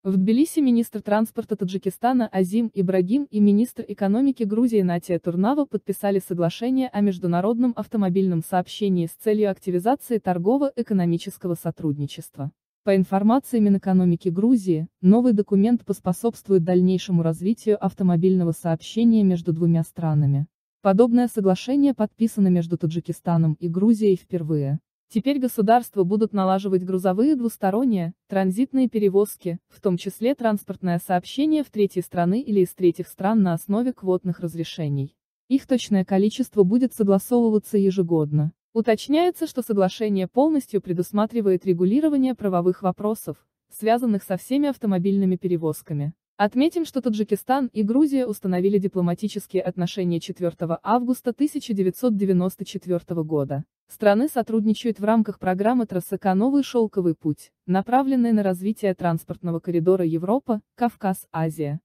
В Тбилиси министр транспорта Таджикистана Азим Ибрагим и министр экономики Грузии Натия Турнава подписали соглашение о международном автомобильном сообщении с целью активизации торгово-экономического сотрудничества. По информации Минэкономики Грузии, новый документ поспособствует дальнейшему развитию автомобильного сообщения между двумя странами. Подобное соглашение подписано между Таджикистаном и Грузией впервые. Теперь государства будут налаживать грузовые двусторонние, транзитные перевозки, в том числе транспортное сообщение в третьи страны или из третьих стран на основе квотных разрешений. Их точное количество будет согласовываться ежегодно. Уточняется, что соглашение полностью предусматривает регулирование правовых вопросов, связанных со всеми автомобильными перевозками. Отметим, что Таджикистан и Грузия установили дипломатические отношения 4 августа 1994 года. Страны сотрудничают в рамках программы ТРАСЭКА «Новый шелковый путь», направленной на развитие транспортного коридора Европа, Кавказ, Азия.